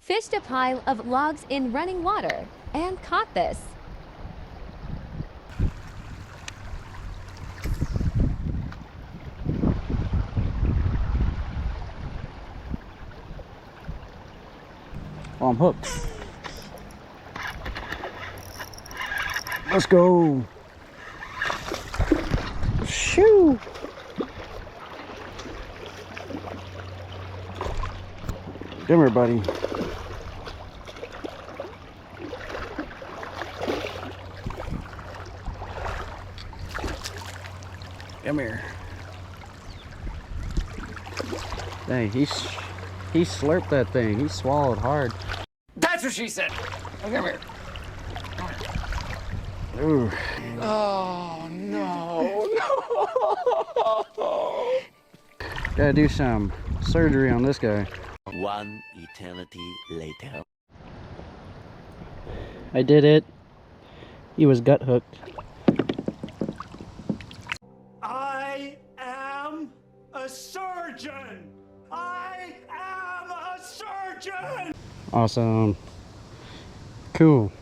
fished a pile of logs in running water and caught this. Oh, I'm hooked. Let's go. Shoo. Come here, buddy. Come here. Dang, he slurped that thing. He swallowed hard. That's what she said. Oh, come here. Ooh. Oh, no. Gotta do some surgery on this guy. One eternity later. I did it. He was gut hooked. I am a surgeon! I am a surgeon! Awesome. Cool.